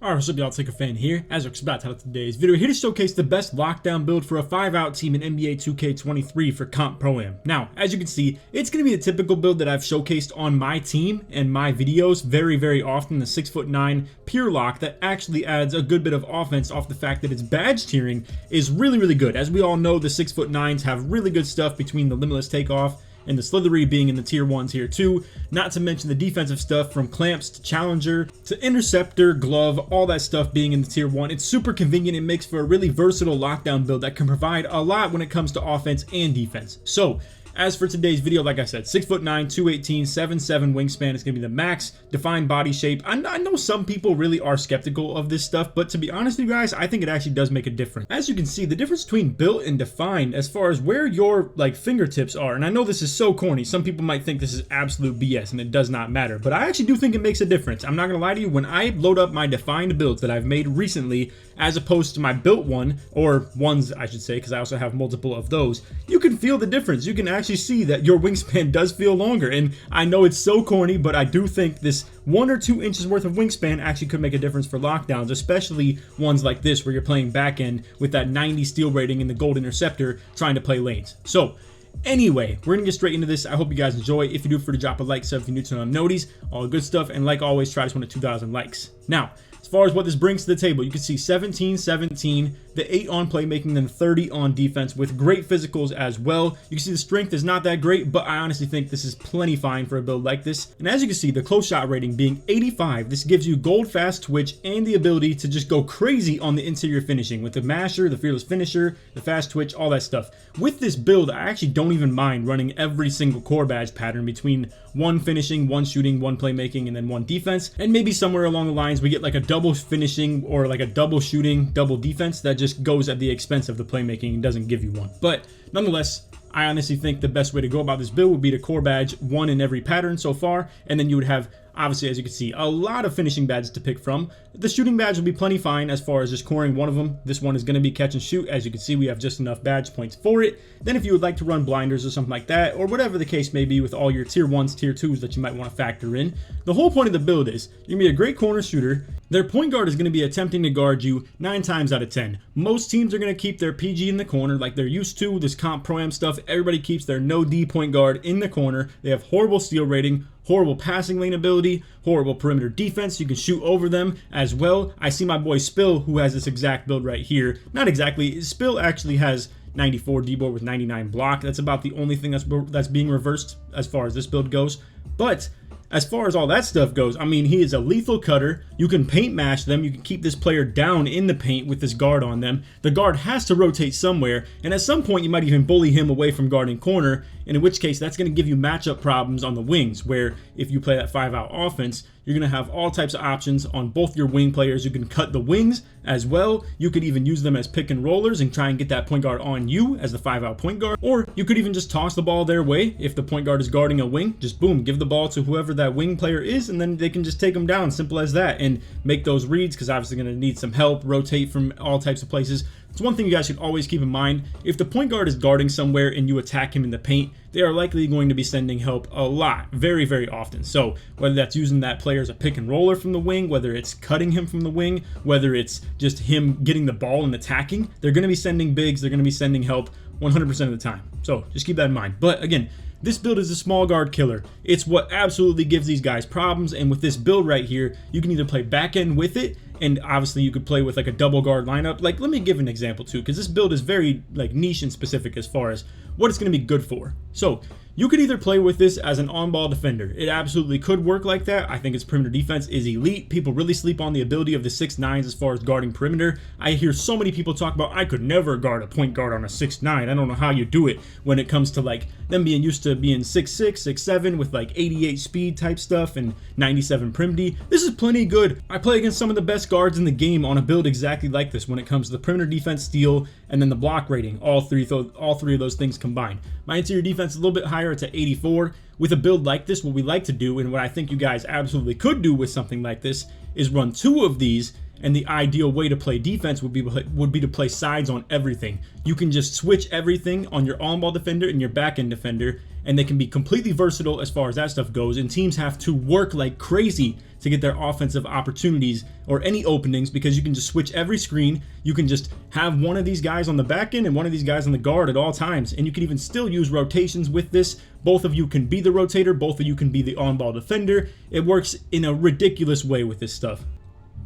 Alright, what's up y'all, LakerFan here. As we're about to today's video, here to showcase the best lockdown build for a 5-out team in NBA 2K23 for Comp Pro-Am. Now, as you can see, it's going to be a typical build that I've showcased on my team and my videos very often, the 6'9" pure lock that actually adds a good bit of offense off the fact that its badge tiering is really good. As we all know, the 6'9s have really good stuff between the limitless takeoff and the slithery being in the tier 1, tier 2, not to mention the defensive stuff from clamps to challenger to interceptor, glove, all that stuff being in the tier 1. It's super convenient and makes for a really versatile lockdown build that can provide a lot when it comes to offense and defense. So, as for today's video, like I said, 6'9", 218, 7'7" wingspan is going to be the max, defined body shape. I know some people really are skeptical of this stuff, but to be honest with you guys, I think it actually does make a difference. As you can see, the difference between built and defined as far as where your fingertips are, and I know this is so corny, some people might think this is absolute BS and it does not matter, but I actually do think it makes a difference. I'm not going to lie to you, when I load up my defined builds that I've made recently, as opposed to my built one, or ones I should say, because I also have multiple of those, you can feel the difference. You can actually see that your wingspan does feel longer, and I know it's so corny, but I do think this 1 or 2 inches worth of wingspan actually could make a difference for lockdowns, especially ones like this where you're playing back end with that 90 steal rating and the gold interceptor trying to play lanes. So anyway, we're gonna get straight into this. I hope you guys enjoy. If you do, for to drop a like, sub if you're new to noties, all the good stuff, and like always, try this one to 2,000 likes. Now, as far as what this brings to the table, you can see 17, 17, the 8 on playmaking, then 30 on defense with great physicals as well. You can see the strength is not that great, but I honestly think this is plenty fine for a build like this. And as you can see, the close shot rating being 85, this gives you gold fast twitch and the ability to just go crazy on the interior finishing with the masher, the fearless finisher, the fast twitch, all that stuff. With this build, I actually don't even mind running every single core badge pattern between 1 finishing, 1 shooting, 1 playmaking, and then 1 defense. And maybe somewhere along the lines we get like a double finishing or like a double shooting, double defense that just goes at the expense of the playmaking and doesn't give you one. But nonetheless, I honestly think the best way to go about this build would be to core badge 1 in every pattern so far, and then you would have, obviously, as you can see, a lot of finishing badges to pick from. The shooting badge will be plenty fine as far as just coring one of them. This one is going to be catch and shoot. As you can see, we have just enough badge points for it. Then if you would like to run blinders or something like that, or whatever the case may be with all your tier 1s, tier 2s that you might want to factor in, the whole point of the build is you're going to be a great corner shooter. Their point guard is going to be attempting to guard you 9 times out of 10. Most teams are going to keep their PG in the corner like they're used to. This Comp Pro-Am stuff, everybody keeps their no D point guard in the corner. They have horrible steal rating, horrible passing lane ability, horrible perimeter defense. You can shoot over them as well. I see my boy Spill, who has this exact build right here. Not exactly. Spill actually has 94 D-board with 99 block. That's about the only thing that's being reversed as far as this build goes. But as far as all that stuff goes, I mean, he is a lethal cutter. You can paint mash them. You can keep this player down in the paint with this guard on them. The guard has to rotate somewhere, and at some point you might even bully him away from guarding corner, in which case that's going to give you matchup problems on the wings, where if you play that 5-out offense, you're going to have all types of options on both your wing players. You can cut the wings as well. You could even use them as pick and rollers and try and get that point guard on you as the 5-out point guard. Or you could even just toss the ball their way. If the point guard is guarding a wing, just boom, give the ball to whoever that wing player is, and then they can just take them down. Simple as that. And make those reads, because obviously going to need some help, rotate from all types of places. It's one thing you guys should always keep in mind. If the point guard is guarding somewhere and you attack him in the paint, they are likely going to be sending help a lot, very often. So whether that's using that player as a pick and roller from the wing, whether it's cutting him from the wing, whether it's just him getting the ball and attacking, they're going to be sending bigs, they're going to be sending help 100% of the time. So just keep that in mind. But again, this build is a small guard killer. It's what absolutely gives these guys problems, and with this build right here, you can either play back end with it, and obviously you could play with like a double guard lineup. Like, let me give an example too, because this build is very like niche and specific as far as what it's going to be good for. So you could either play with this as an on-ball defender. It absolutely could work like that. I think its perimeter defense is elite. People really sleep on the ability of the 6'9s as far as guarding perimeter. I hear so many people talk about, I could never guard a point guard on a 6'9. I don't know how you do it when it comes to like them being used to being 6'6", 6'7 with like 88 speed type stuff and 97 prim D. This is plenty good. I play against some of the best guards in the game on a build exactly like this when it comes to the perimeter defense, steal, and then the block rating. All three of those things combined. My interior defense is a little bit higher. It's at 84. With a build like this, what we like to do, and what I think you guys absolutely could do with something like this, is run 2 of these and the ideal way to play defense would be to play sides on everything. You can just switch everything on your on-ball defender and your back-end defender, and they can be completely versatile as far as that stuff goes, and teams have to work like crazy to get their offensive opportunities or any openings, because you can just switch every screen. You can just have one of these guys on the back end and one of these guys on the guard at all times, and you can even still use rotations with this. Both of you can be the rotator, both of you can be the on-ball defender. It works in a ridiculous way with this stuff.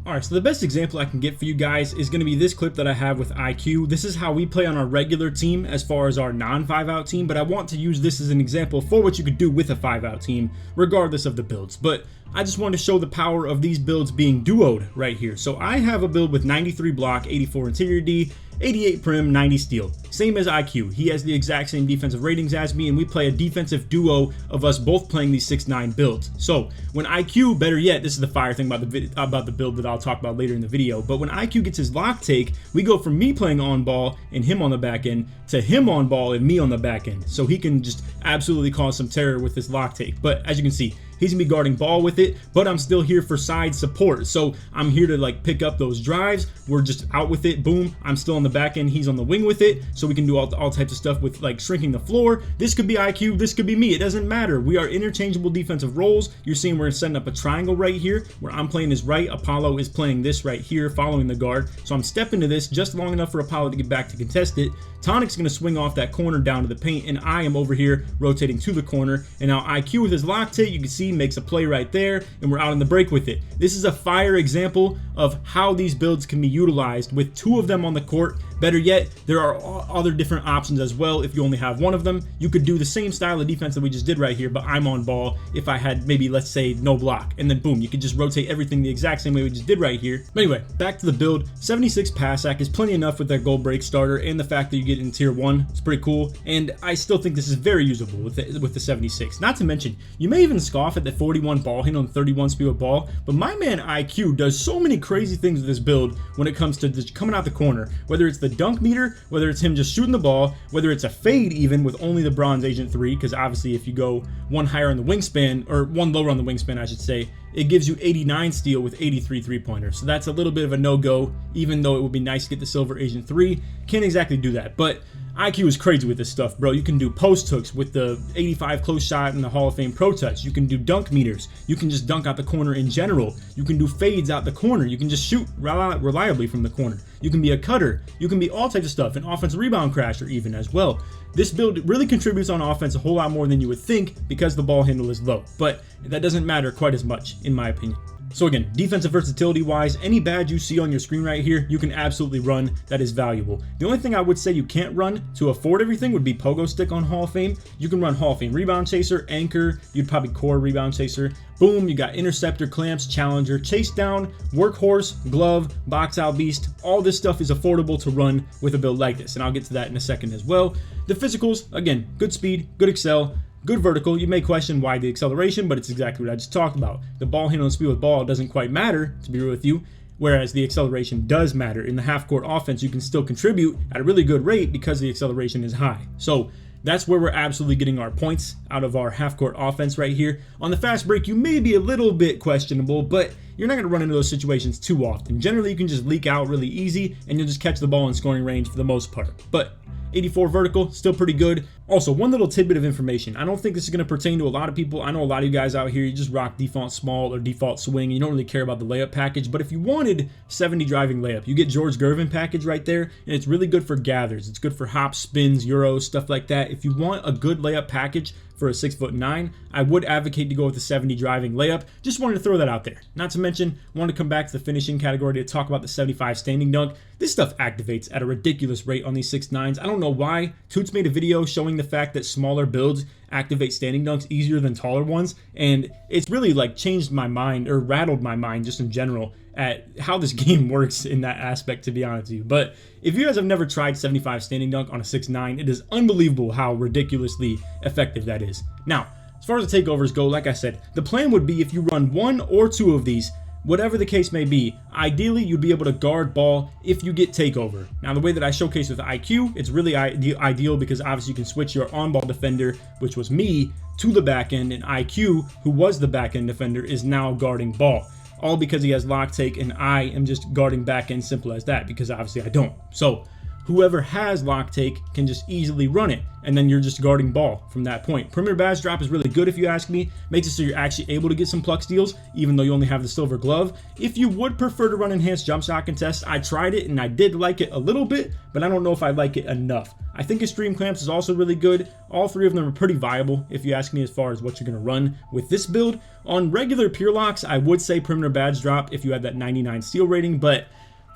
Alright, so the best example I can get for you guys is going to be this clip that I have with IQ. This is how we play on our regular team as far as our non-5-out team, but I want to use this as an example for what you could do with a 5-out team, regardless of the builds. But I just wanted to show the power of these builds being duoed right here. So I have a build with 93 block, 84 interior D, 88 prim, 90 steal. Same as IQ. He has the exact same defensive ratings as me, and we play a defensive duo of us both playing these 6'9" builds. So when IQ, better yet, this is the fire thing about the build that I'll talk about later in the video, but when IQ gets his lock take, we go from me playing on ball and him on the back end to him on ball and me on the back end. So he can just absolutely cause some terror with this lock take. But as you can see, he's gonna be guarding ball with it, but I'm still here for side support. So I'm here to like pick up those drives. We're just out with it, boom. I'm still on the back end, he's on the wing with it. So we can do all types of stuff with like shrinking the floor. This could be IQ, this could be me, it doesn't matter. We are interchangeable defensive roles. You're seeing we're setting up a triangle right here where I'm playing this right, Apollo is playing this right here, following the guard. So I'm stepping to this just long enough for Apollo to get back to contest it. Tonic's gonna swing off that corner down to the paint, and I am over here rotating to the corner. And now IQ with his lock take, you can see, makes a play right there, and we're out in the break with it. This is a fire example of how these builds can be utilized with two of them on the court. Better yet, there are other different options as well. If you only have one of them, you could do the same style of defense that we just did right here, but I'm on ball if I had maybe, let's say, no block, and then boom, you could just rotate everything the exact same way we just did right here. But anyway, back to the build. 76 pass sack is plenty enough with that gold break starter, and the fact that you get in tier 1, it's pretty cool, and I still think this is very usable with the 76. Not to mention, you may even scoff at the 41 ball handle and 31 speed with ball, but my man IQ does so many crazy things with this build when it comes to just coming out the corner, whether it's the dunk meter, whether it's him just shooting the ball, whether it's a fade even with only the bronze agent 3, because obviously if you go one higher on the wingspan, or one lower on the wingspan I should say, it gives you 89 steal with 83 3-pointers. So that's a little bit of a no-go, even though it would be nice to get the silver agent 3. Can't exactly do that, but IQ is crazy with this stuff, bro. You can do post hooks with the 85 close shot and the Hall of Fame Pro Touch. You can do dunk meters. You can just dunk out the corner in general. You can do fades out the corner. You can just shoot reliably from the corner. You can be a cutter. You can be all types of stuff, an offensive rebound crasher even as well. This build really contributes on offense a whole lot more than you would think because the ball handle is low, but that doesn't matter quite as much in my opinion. So again, defensive versatility wise, any badge you see on your screen right here, you can absolutely run. That is valuable. The only thing I would say you can't run to afford everything would be pogo stick on Hall of Fame. You can run Hall of Fame rebound chaser, anchor, you'd probably core rebound chaser. Boom, you got interceptor, clamps, challenger, chase down, workhorse, glove, box out beast. All this stuff is affordable to run with a build like this, and I'll get to that in a second as well. The physicals, again, good speed, good excel, good vertical. You may question why the acceleration, but it's exactly what I just talked about. The ball handle and speed with ball doesn't quite matter, to be real with you, whereas the acceleration does matter. In the half-court offense, you can still contribute at a really good rate because the acceleration is high. So that's where we're absolutely getting our points out of our half-court offense right here. On the fast break, you may be a little bit questionable, but you're not going to run into those situations too often. Generally, you can just leak out really easy, and you'll just catch the ball in scoring range for the most part. But 84 vertical, still pretty good. Also, one little tidbit of information. I don't think this is going to pertain to a lot of people. I know a lot of you guys out here, you just rock default small or default swing, and you don't really care about the layup package. But if you wanted 70 driving layup, you get George Gervin package right there, and it's really good for gathers. It's good for hops, spins, euros, stuff like that. If you want a good layup package for a 6'9", I would advocate to go with the 70 driving layup. Just wanted to throw that out there. Not to mention, want to come back to the finishing category to talk about the 75 standing dunk. This stuff activates at a ridiculous rate on these 6'9s. I don't know why. Toots made a video showing the fact that smaller builds activate standing dunks easier than taller ones, and it's really like changed my mind, or rattled my mind just in general, at how this game works in that aspect, to be honest with you. But if you guys have never tried 75 standing dunk on a 6'9", it is unbelievable how ridiculously effective that is. Now, as far as the takeovers go, like I said, the plan would be if you run one or two of these, whatever the case may be, ideally you'd be able to guard ball if you get takeover. Now, the way that I showcase with IQ, it's really ideal because obviously you can switch your on-ball defender, which was me, to the back end, and IQ, who was the back end defender, is now guarding ball. all because he has lock take and I am just guarding back end, simple as that, because obviously I don't. So whoever has lock take can just easily run it, and then you're just guarding ball from that point. Perimeter badge drop is really good if you ask me. Makes it so you're actually able to get some pluck steals, even though you only have the silver glove. If you would prefer to run enhanced jump shot contest, I tried it and I did like it a little bit, but I don't know if I like it enough. I think extreme clamps is also really good. All three of them are pretty viable if you ask me as far as what you're going to run with this build. On regular pure locks, I would say perimeter badge drop if you have that 99 steal rating, but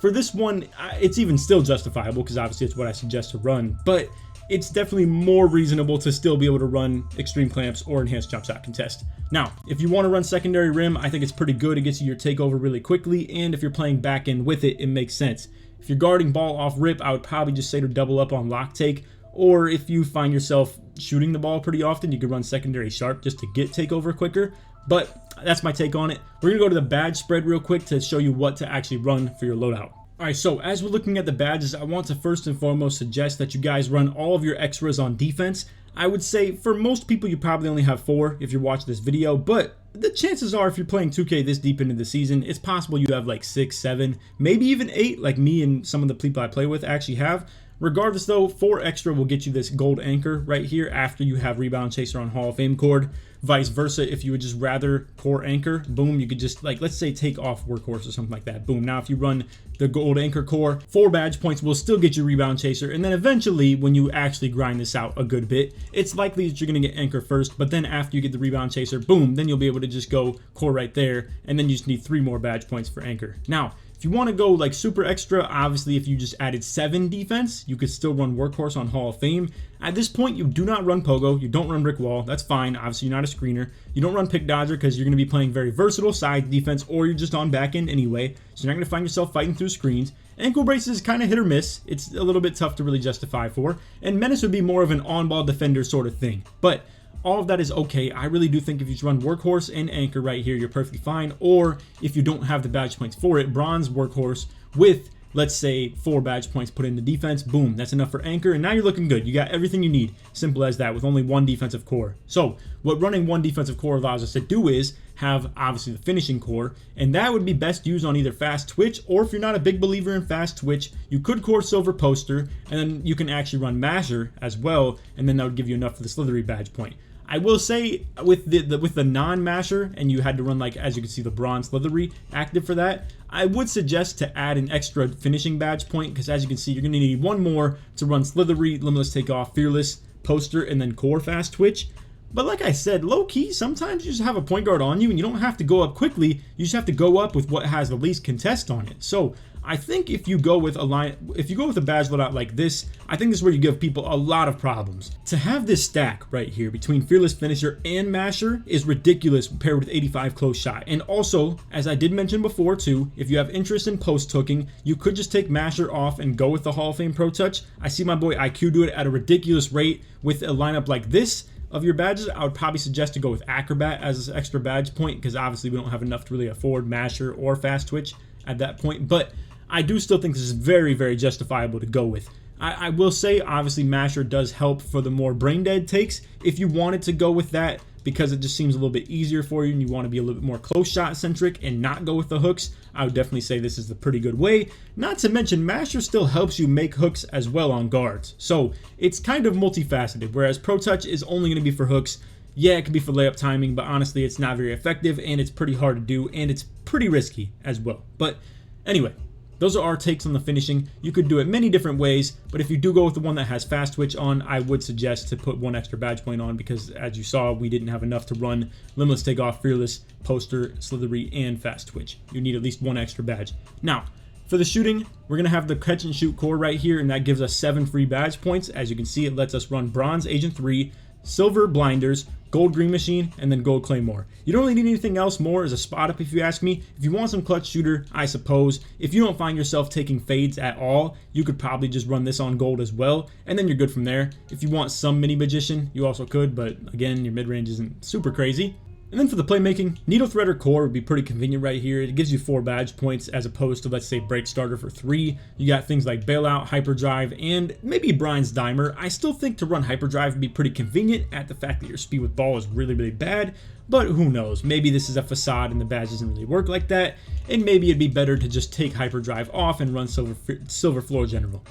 for this one, it's even still justifiable because obviously it's what I suggest to run, but it's definitely more reasonable to still be able to run extreme clamps or enhanced jump shot contest. Now, if you want to run secondary rim, I think it's pretty good. It gets you your takeover really quickly, and if you're playing back end with it, it makes sense. If you're guarding ball off rip, I would probably just say to double up on lock take, or if you find yourself shooting the ball pretty often, you could run secondary sharp just to get takeover quicker. But that's my take on it. We're going to go to the badge spread real quick to show you what to actually run for your loadout. Alright, so as we're looking at the badges, I want to first and foremost suggest that you guys run all of your extras on defense. I would say for most people you probably only have 4 if you're watching this video, but the chances are if you're playing 2K this deep into the season, it's possible you have like 6, 7, maybe even 8 like me and some of the people I play with actually have. Regardless though, 4 extra will get you this gold anchor right here after you have rebound chaser on Hall of Fame cord. Vice versa, if you would just rather core anchor, boom, you could just, like, let's say take off workhorse or something like that, boom. Now if you run the gold anchor core, 4 badge points will still get you rebound chaser, and then eventually when you actually grind this out a good bit, it's likely that you're going to get anchor first, but then after you get the rebound chaser, boom, then you'll be able to just go core right there, and then you just need 3 more badge points for anchor. Now if you want to go like super extra, obviously if you just added 7 defense, you could still run workhorse on Hall of Fame. At this point, you do not run pogo, you don't run brick wall, that's fine, obviously you're not a screener. You don't run pick dodger because you're going to be playing very versatile side defense, or you're just on back end anyway, so you're not going to find yourself fighting through screens. Ankle braces is kind of hit or miss, it's a little bit tough to really justify for, and menace would be more of an on-ball defender sort of thing. But all of that is okay. I really do think if you just run workhorse and anchor right here, you're perfectly fine. Or if you don't have the badge points for it, bronze workhorse with, let's say, 4 badge points put in the defense, boom, that's enough for anchor, and now you're looking good. You got everything you need, simple as that, with only 1 defensive core. So what running 1 defensive core allows us to do is have obviously the finishing core, and that would be best used on either fast twitch, or if you're not a big believer in fast twitch, you could core silver poster, and then you can actually run masher as well, and then that would give you enough for the slithery badge point. I will say with the non-masher, and you had to run, like, as you can see, the bronze slithery active for that, I would suggest to add an extra finishing badge point, because as you can see, you're going to need 1 more to run slithery, limitless takeoff, fearless, poster, and then core fast twitch. But like I said, low-key, sometimes you just have a point guard on you, and you don't have to go up quickly, you just have to go up with what has the least contest on it. So I think if you go with a badge loadout like this, I think this is where you give people a lot of problems. To have this stack right here between fearless finisher and masher is ridiculous paired with 85 close shot. And also, as I did mention before too, if you have interest in post hooking, you could just take masher off and go with the Hall of Fame Pro Touch. I see my boy IQ do it at a ridiculous rate with a lineup like this. Of your badges, I would probably suggest to go with Acrobat as an extra badge point, because obviously we don't have enough to really afford masher or fast twitch at that point, but I do still think this is very, very justifiable to go with. I will say, obviously, masher does help for the more brain dead takes. If you wanted to go with that, because it just seems a little bit easier for you and you want to be a little bit more close shot centric and not go with the hooks, I would definitely say this is the pretty good way. Not to mention, masher still helps you make hooks as well on guards. So it's kind of multifaceted, whereas Pro Touch is only going to be for hooks. Yeah, it can be for layup timing, but honestly, it's not very effective and it's pretty hard to do and it's pretty risky as well. But anyway, those are our takes on the finishing. You could do it many different ways, but if you do go with the one that has fast twitch on, I would suggest to put 1 extra badge point on, because as you saw, we didn't have enough to run limitless takeoff, fearless, poster, slithery, and fast twitch. You need at least 1 extra badge. Now, for the shooting, we're going to have the catch and shoot core right here, and that gives us 7 free badge points. As you can see, it lets us run bronze agent 3, silver blinders, gold green machine, and then gold claymore. You don't really need anything else more as a spot up if you ask me. If you want some clutch shooter, I suppose. If you don't find yourself taking fades at all, you could probably just run this on gold as well, and then you're good from there. If you want some mini magician, you also could, but again, your mid-range isn't super crazy. And then for the playmaking, Needle Threader Core would be pretty convenient right here. It gives you 4 badge points as opposed to, let's say, Break Starter for 3. You got things like Bailout, Hyperdrive, and maybe Brian's Dimer. I still think to run Hyperdrive would be pretty convenient at the fact that your speed with ball is really, really bad. But who knows, maybe this is a facade and the badge doesn't really work like that. And maybe it'd be better to just take Hyperdrive off and run Silver Floor General.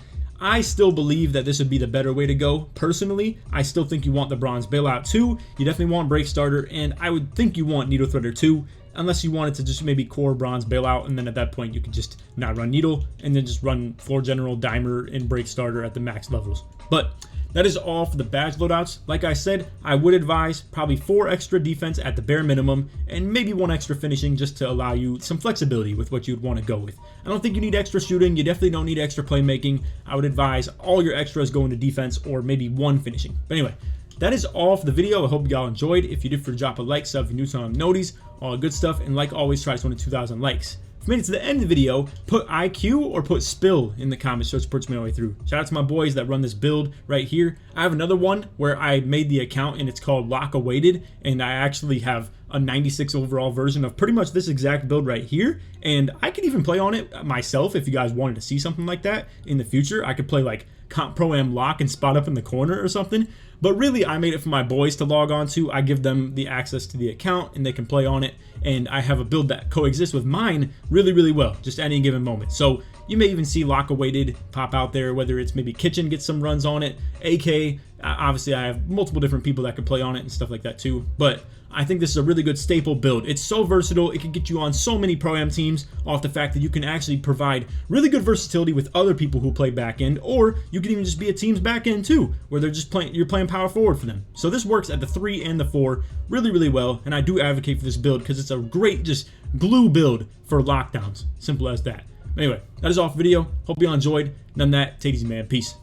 I still believe that this would be the better way to go. Personally, I still think you want the Bronze Bailout too. You definitely want Break Starter, and I would think you want Needle Threader too, unless you wanted to just maybe core Bronze Bailout, and then at that point you could just not run Needle, and then just run Floor General, Dimer, and Break Starter at the max levels. But that is all for the badge loadouts. Like I said, I would advise probably 4 extra defense at the bare minimum, and maybe 1 extra finishing just to allow you some flexibility with what you'd want to go with. I don't think you need extra shooting. You definitely don't need extra playmaking. I would advise all your extras go into defense or maybe 1 finishing. But anyway, that is all for the video. I hope y'all enjoyed. If you did, drop a like, sub if you're new to noties, all good stuff, and like always, try to 2,000 likes. If you made it to the end of the video, put IQ or put Spill in the comments so it supports me all the way through. Shout out to my boys that run this build right here. I have another one where I made the account and it's called Lock Awaited, and I actually have a 96 overall version of pretty much this exact build right here, and I could even play on it myself if you guys wanted to see something like that in the future. I could play like Comp Pro Am Lock and spot up in the corner or something. But really, I made it for my boys to log on to. I give them the access to the account and they can play on it. And I have a build that coexists with mine really, really well, just at any given moment. So you may even see Lock Awaited pop out there, whether it's maybe Kitchen gets some runs on it, AK. Obviously, I have multiple different people that can play on it and stuff like that too. But I think this is a really good staple build. It's so versatile. It can get you on so many Pro-Am teams off the fact that you can actually provide really good versatility with other people who play back end, or you can even just be a team's back end too, where they're just playing, you're playing power forward for them. So this works at the 3 and the 4 really, really well, and I do advocate for this build because it's a great just glue build for lockdowns. Simple as that. Anyway, that is all for the video. Hope you all enjoyed. None of that. Take it easy, man. Peace.